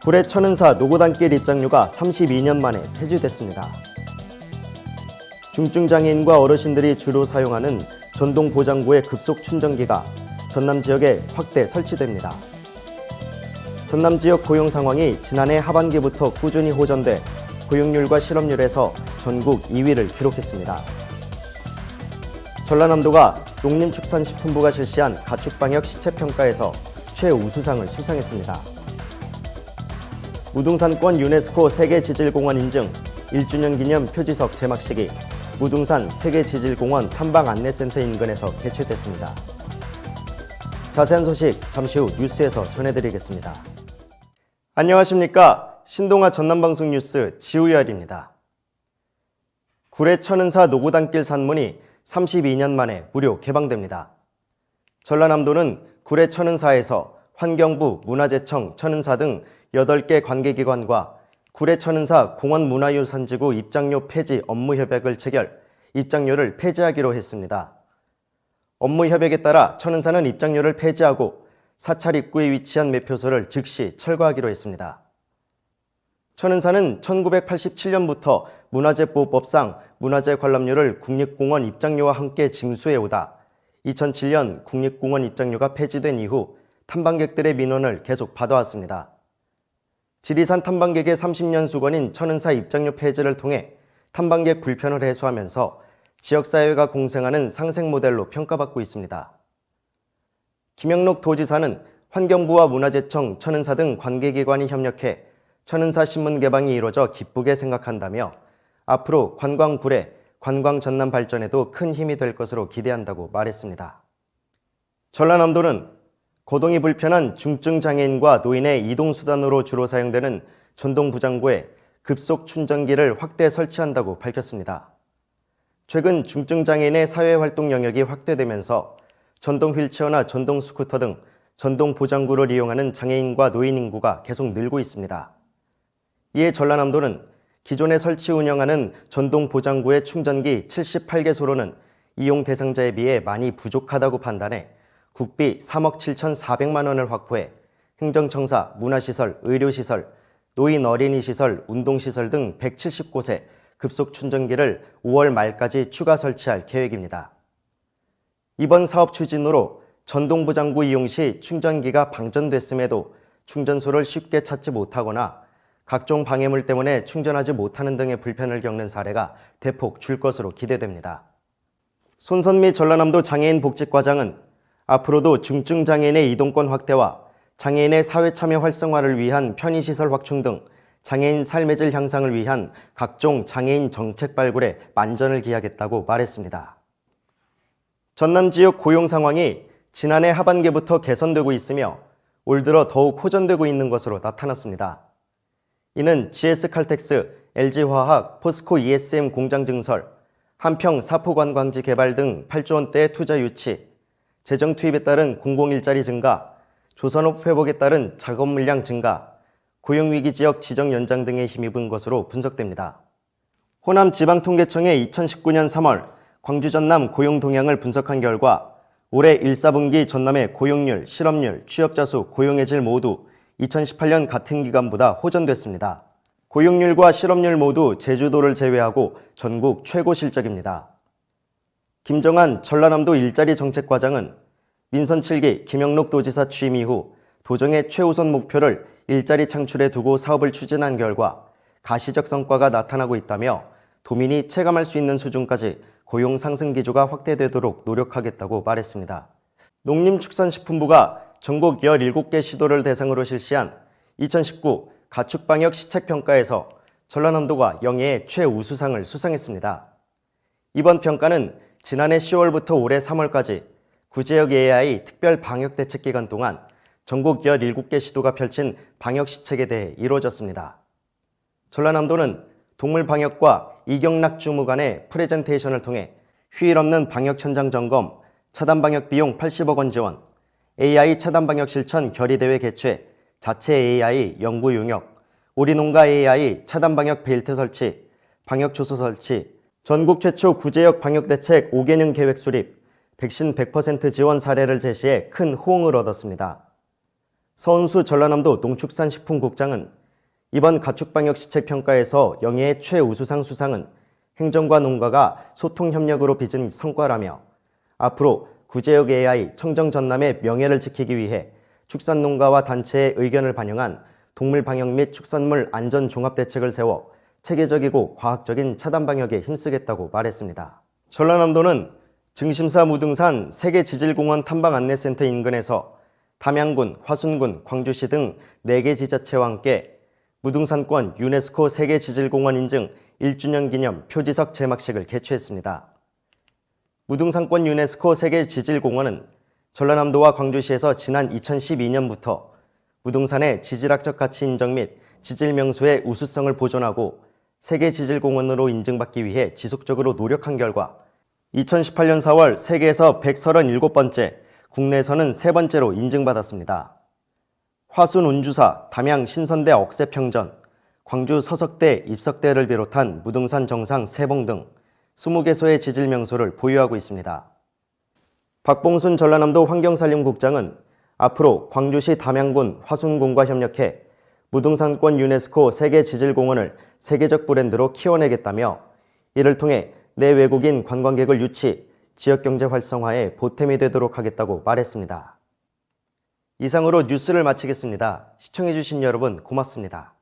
구례 천은사 노고단길 입장료가 32년 만에 폐지됐습니다. 중증장애인과 어르신들이 주로 사용하는 전동 보장구의 급속 충전기가 전남 지역에 확대 설치됩니다. 전남 지역 고용 상황이 지난해 하반기부터 꾸준히 호전돼 고용률과 실업률에서 전국 2위를 기록했습니다. 전라남도가 농림축산식품부가 실시한 가축방역 시체평가에서 최우수상을 수상했습니다. 무등산권 유네스코 세계지질공원 인증 1주년 기념 표지석 제막식이 무등산 세계지질공원 탐방안내센터 인근에서 개최됐습니다. 자세한 소식 잠시 후 뉴스에서 전해드리겠습니다. 안녕하십니까? 신동아 전남방송 뉴스 지우열입니다. 구례 천은사 노고단길 산문이 32년 만에 무료 개방됩니다. 전라남도는 구례 천은사에서 환경부, 문화재청, 천은사 등 8개 관계기관과 구례 천은사 공원문화유산지구 입장료 폐지 업무협약을 체결, 입장료를 폐지하기로 했습니다. 업무협약에 따라 천은사는 입장료를 폐지하고 사찰 입구에 위치한 매표소를 즉시 철거하기로 했습니다. 천은사는 1987년부터 문화재보호법상 문화재 관람료를 국립공원 입장료와 함께 징수해오다 2007년 국립공원 입장료가 폐지된 이후 탐방객들의 민원을 계속 받아왔습니다. 지리산 탐방객의 30년 수건인 천은사 입장료 폐지를 통해 탐방객 불편을 해소하면서 지역사회가 공생하는 상생 모델로 평가받고 있습니다. 김영록 도지사는 환경부와 문화재청, 천은사 등 관계기관이 협력해 천은사 신문 개방이 이루어져 기쁘게 생각한다며 앞으로 관광 구례, 관광 전남 발전에도 큰 힘이 될 것으로 기대한다고 말했습니다. 전라남도는 거동이 불편한 중증장애인과 노인의 이동수단으로 주로 사용되는 전동부장구에 급속 충전기를 확대 설치한다고 밝혔습니다. 최근 중증장애인의 사회활동 영역이 확대되면서 전동 휠체어나 전동 스쿠터 등 전동 보장구를 이용하는 장애인과 노인 인구가 계속 늘고 있습니다. 이에 전라남도는 기존에 설치 운영하는 전동 보장구의 충전기 78개소로는 이용 대상자에 비해 많이 부족하다고 판단해 국비 3억 7,400만 원을 확보해 행정청사, 문화시설, 의료시설, 노인 어린이시설, 운동시설 등 170곳에 급속 충전기를 5월 말까지 추가 설치할 계획입니다. 이번 사업 추진으로 전동보장구 이용 시 충전기가 방전됐음에도 충전소를 쉽게 찾지 못하거나 각종 방해물 때문에 충전하지 못하는 등의 불편을 겪는 사례가 대폭 줄 것으로 기대됩니다. 손선미 전라남도 장애인 복지과장은 앞으로도 중증장애인의 이동권 확대와 장애인의 사회참여 활성화를 위한 편의시설 확충 등 장애인 삶의 질 향상을 위한 각종 장애인 정책 발굴에 만전을 기하겠다고 말했습니다. 전남 지역 고용 상황이 지난해 하반기부터 개선되고 있으며 올 들어 더욱 호전되고 있는 것으로 나타났습니다. 이는 GS칼텍스, LG화학, 포스코 ESM 공장 증설, 한평 사포관광지 개발 등 8조 원대의 투자 유치, 재정 투입에 따른 공공일자리 증가, 조선업 회복에 따른 작업 물량 증가, 고용위기 지역 지정 연장 등에 힘입은 것으로 분석됩니다. 호남지방통계청의 2019년 3월 광주 전남 고용 동향을 분석한 결과 올해 1, 4분기 전남의 고용률, 실업률, 취업자 수, 고용의 질 모두 2018년 같은 기간보다 호전됐습니다. 고용률과 실업률 모두 제주도를 제외하고 전국 최고 실적입니다. 김정한 전라남도 일자리 정책과장은 민선 7기 김영록 도지사 취임 이후 도정의 최우선 목표를 일자리 창출에 두고 사업을 추진한 결과 가시적 성과가 나타나고 있다며 도민이 체감할 수 있는 수준까지 고용 상승 기조가 확대되도록 노력하겠다고 말했습니다. 농림축산식품부가 전국 17개 시도를 대상으로 실시한 2019 가축방역 시책평가에서 전라남도가 영예의 최우수상을 수상했습니다. 이번 평가는 지난해 10월부터 올해 3월까지 구제역 AI 특별 방역 대책 기간 동안 전국 17개 시도가 펼친 방역 시책에 대해 이루어졌습니다. 전라남도는 동물방역과 이경락 주무 간의 프레젠테이션을 통해 휴일 없는 방역 현장 점검, 차단방역 비용 80억 원 지원, AI 차단방역 실천 결의대회 개최, 자체 AI 연구 용역, 오리농가 AI 차단방역 베일트 설치, 방역 초소 설치, 전국 최초 구제역 방역대책 5개년 계획 수립, 백신 100% 지원 사례를 제시해 큰 호응을 얻었습니다. 서은수 전라남도 농축산식품국장은 이번 가축방역 시책평가에서 영예의 최우수상 수상은 행정과 농가가 소통협력으로 빚은 성과라며 앞으로 구제역 AI 청정전남의 명예를 지키기 위해 축산농가와 단체의 의견을 반영한 동물방역 및 축산물 안전 종합대책을 세워 체계적이고 과학적인 차단 방역에 힘쓰겠다고 말했습니다. 전라남도는 증심사 무등산 세계지질공원 탐방안내센터 인근에서 담양군, 화순군, 광주시 등 4개 지자체와 함께 무등산권 유네스코 세계지질공원 인증 1주년 기념 표지석 제막식을 개최했습니다. 무등산권 유네스코 세계지질공원은 전라남도와 광주시에서 지난 2012년부터 무등산의 지질학적 가치 인정 및 지질 명소의 우수성을 보존하고 세계지질공원으로 인증받기 위해 지속적으로 노력한 결과 2018년 4월 세계에서 137번째, 국내에서는 3번째로 인증받았습니다. 화순 운주사, 담양 신선대 억새평전, 광주 서석대 입석대를 비롯한 무등산 정상 3봉 등 20개소의 지질 명소를 보유하고 있습니다. 박봉순 전라남도 환경산림국장은 앞으로 광주시 담양군 화순군과 협력해 무등산권 유네스코 세계지질공원을 세계적 브랜드로 키워내겠다며 이를 통해 내외국인 관광객을 유치, 지역경제 활성화에 보탬이 되도록 하겠다고 말했습니다. 이상으로 뉴스를 마치겠습니다. 시청해주신 여러분 고맙습니다.